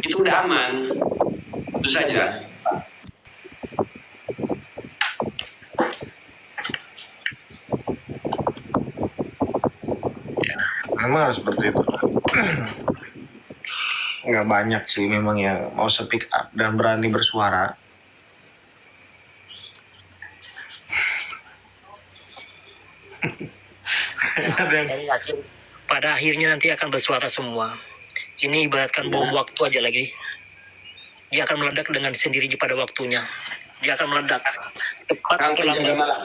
itu udah aman. Itu saja. Memang harus seperti itu. Nggak banyak sih memang yang mau speak up dan berani bersuara. Saya yakin pada akhirnya nanti akan bersuara semua. Ini ibaratkan bom waktu aja lagi. Dia akan meledak dengan sendirinya pada waktunya. Dia akan meledak tepat Kang atau penjaga lambat. malam.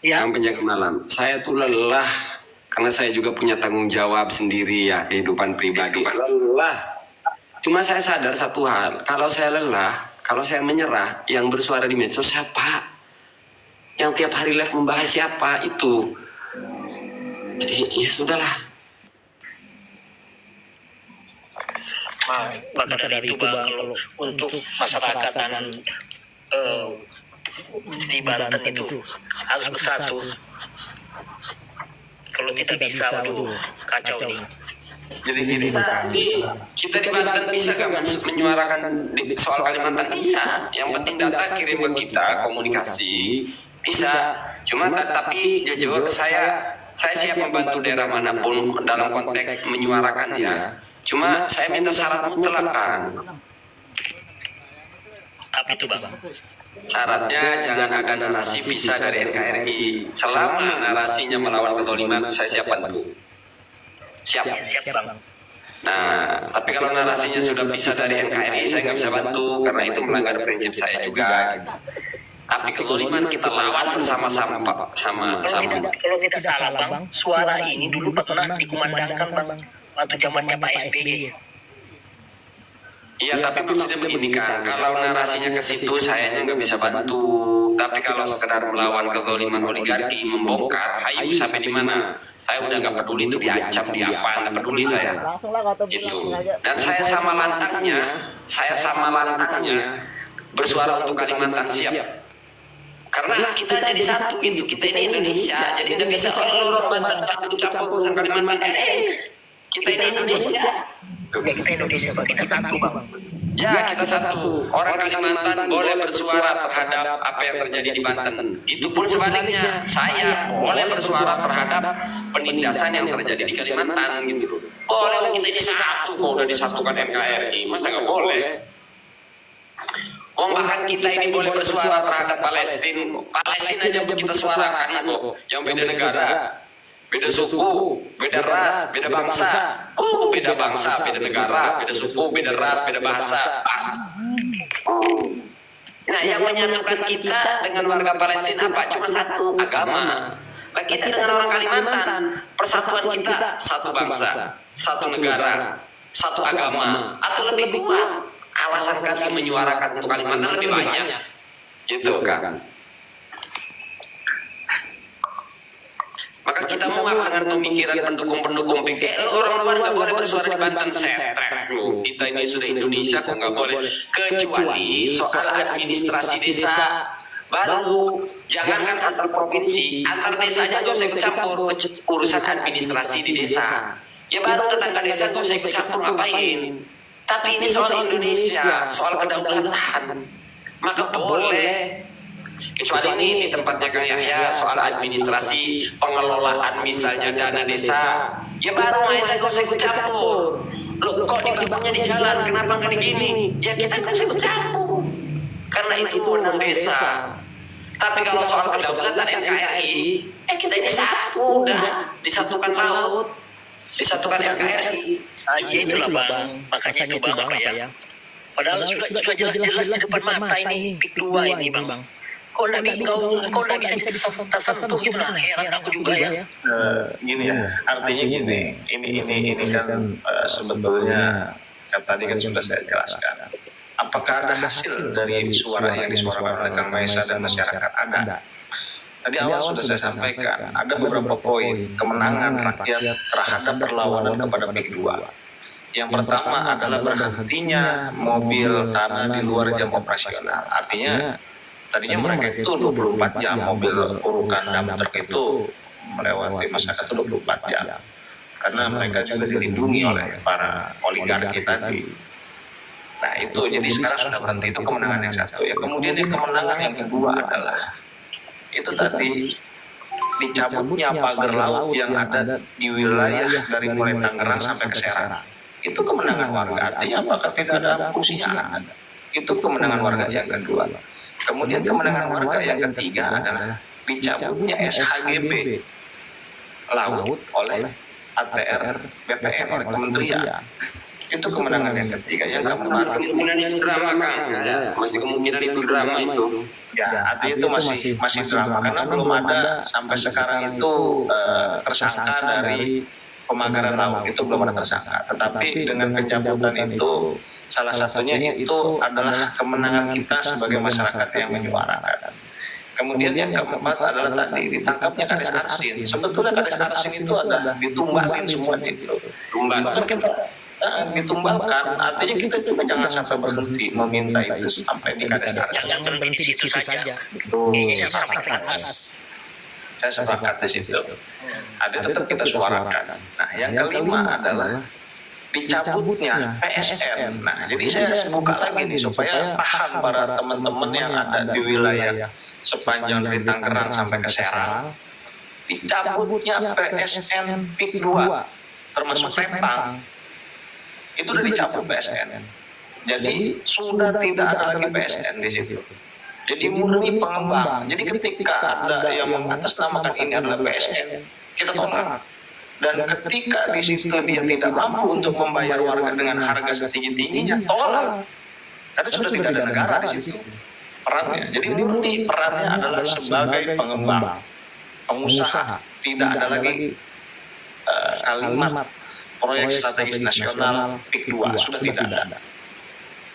Ya, Kang penjaga malam. Saya tuh lelah karena saya juga punya tanggung jawab sendiri ya, kehidupan pribadi. Lelah. Cuma saya sadar satu hal, kalau saya lelah, kalau saya menyerah, yang bersuara di medsos siapa? Yang tiap hari live membahas siapa? Itu. Jadi ya sudahlah. maka dari itu Bang, kalau untuk masyarakat dan di Banten itu harus bersatu. Kalau tidak bisa, waduh, kacau nih. Jadi gini, Kita di Banten bisa gak menyuarakan soal Kalimantan? Bisa. Yang penting data kirim ke kita, komunikasi. Bisa. Cuma tapi jujur saya siap membantu daerah manapun dalam konteks menyuarakan ya. Cuma saya minta syarat mutlak kan. Apa itu Bang? Syaratnya jangan ada narasi pisah dari NKRI. Selama narasinya melawan kezaliman, saya siap bantu. Siap. Siap Bang. Nah, tapi kalau narasinya sudah pisah dari NKRI, saya nggak bisa bantu karena itu melanggar prinsip saya juga. Tapi kezaliman kita lawan bersama-sama, Pak. Kalau tidak salah Bang, suara ini dulu pernah dikumandangkan Bang waktu zamannya Pak SBY. Iya, tapi maksudnya begini kan, kalau narasinya ke situ sayanya nggak bisa bantu. Tapi kalau sekedar melawan kezaliman oligarki, membongkar, hayu sampai di mana? Saya udah nggak peduli itu diancam, di apa, nggak peduli saya. Itu. Dan saya sama lantangnya bersuara untuk Kalimantan siap. Karena kita jadi satu gitu, kita ini Indonesia, jadi nggak bisa orang Banten campur urusan Kalimantan. Kita ini Indonesia. Ya kita Indonesia Bang, kita satu Bang. Ya, kita satu. Orang Kalimantan boleh bersuara terhadap apa yang terjadi di Banten. Itu pun sebaliknya, saya boleh bersuara terhadap penindasan yang terjadi di Kalimantan gitu. Boleh, kita ini satu. Kok udah disatukan NKRI, masa nggak boleh? Oh, bahkan kita ini boleh bersuara terhadap Palestina. Palestina aja kita suarakan kok. Yang beda negara, beda suku, beda ras, beda bangsa. Beda bangsa, beda negara, beda suku, beda ras, beda bahasa. Nah, yang menyatukan kita dengan warga Palestina apa? Cuma satu agama. Nah, kita dengan orang Kalimantan, persatuan kita satu bangsa, satu negara, satu agama, atau lebih kuat. Alasan kami menyuarakan untuk Kalimantan lebih banyak, gitu kan? Maka kita mau dengan pemikiran pendukung-pendukung PKI, orang luar nggak boleh bersuara di Banten, setrek lu. Kita ini sudah Indonesia kok nggak boleh. Kecuali soal administrasi desa, baru jangankan antar provinsi, antar desanya nggak usah ikut campur urusan administrasi di desa. Ya baru tetangga desa nggak usah ikut campur ngapain. Tapi ini soal Indonesia, soal kedaulatan, maka boleh. Kecuali ini tempatnya Kang Yahya soal administrasi pengelolaan misalnya dana desa, ya baru saya nggak usah ikut campur. Loh kok dibangunnya di jalan, kenapa nggak di gini? Ya kita nggak usah ikut campur, karena itu wewenang desa. Tapi kalau soal kedaulatan NKRI, kita ini satu, udah disatukan laut, disatukan NKRI. Iya itulah Bang, makanya itu Bang apa ya? Padahal sudah jelas-jelas di depan mata ini pik 2 ini Bang. Kok nggak bisa tersentuh gitu lah, heran aku juga ya. Gini ya, artinya gini, ini kan sebetulnya tadi kan sudah saya jelaskan. Apakah ada hasil dari suara yang disuarakan oleh Kang Maesa dan masyarakat? Ada. Tadi awal sudah saya sampaikan, ada beberapa poin kemenangan rakyat terhadap perlawanan kepada PIK 2. Yang pertama adalah berhentinya mobil tanah di luar jam operasional. Artinya tadinya mereka itu 24 jam mobil urukan damar itu melewati masyarakat itu 24 jam. Karena mereka juga dilindungi oleh para oligarki tadi. Nah itu, jadi sekarang sudah berhenti, itu kemenangan yang satu ya. Kemudian yang kemenangan yang kedua adalah itu tadi dicabutnya pagar laut yang ada di wilayah dari mulai Tangerang sampai ke Serang. Itu kemenangan warga. Artinya apakah tidak ada fungsinya? Ada. Itu kemenangan warga yang kedua. Kemudian kemenangan warga yang ketiga adalah dicabutnya SHGB laut oleh ATR BPN oleh kementerian. Itu kemenangan yang ketiga. Yang keempat, kemungkinan itu drama Kang, ya. Masih kemungkinan itu drama itu. ya artinya itu masih drama karena belum ada sampai sekarang itu tersangka dari pemagaran laut, itu belum ada tersangka. Tetapi dengan pencabutan itu salah satunya itu adalah kemenangan kita sebagai masyarakat yang menyuarakan. Kemudian yang keempat adalah tadi ditangkapnya Kades Arsin. Sebetulnya Kades Arsin itu adalah ditumbalin semua itu. Bahkan kita ditumbalkan, artinya kita juga jangan sampai berhenti meminta itu sampai di Kades Arsin. Jangan berhenti di situ saja. Betul. Sampai atas. Saya sepakat di situ. Ada tetap kita suarakan. Nah, yang kelima adalah dicabutnya PSN. Nah, jadi saya buka lagi nih supaya paham para teman-teman yang ada di wilayah sepanjang dari Tangerang sampai ke Serang. Dicabutnya PSN PIK 2 termasuk Pempang. Itu udah dicabut PSN. Jadi sudah tidak ada lagi PSN di situ. Jadi murni pengembang. Jadi ketika ada yang mengatasnamakan ini adalah PSN, kita tolak. Dan ketika di situ dia tidak mampu untuk membayar warga dengan harga setinggi-tingginya, tolak. Karena sudah tidak ada negara di situ perannya. Jadi murni perannya adalah sebagai pengembang, pengusaha. Tidak ada lagi kalimat proyek strategis nasional PIK 2 sudah tidak ada.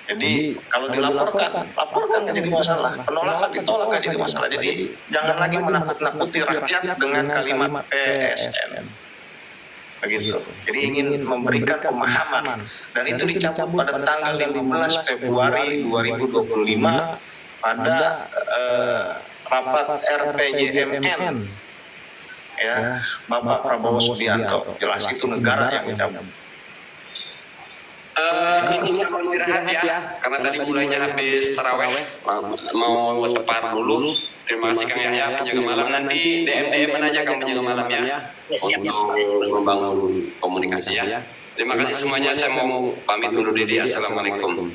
Jadi kalau dilaporkan, laporkan nggak jadi masalah. Penolakan ditolak nggak jadi masalah. Jadi jangan lagi menakut-nakuti rakyat dengan kalimat PSN. Begitu. Jadi ingin memberikan pemahaman. Dan itu dicabut pada tanggal 15 Februari 2025 pada rapat RPJMN. Ya, Bapak Prabowo Subianto. Jelas itu negara yang mencabut. Ini saya mau istirahat ya, karena tadi mulainya habis taraweh, mau separuh dulu. Terima kasih Kang Yahya penjaga malam, nanti DM aja Kang penjaga malam ya, untuk membangun komunikasi ya. Terima kasih semuanya, saya mau pamit undur diri. Assalamualaikum.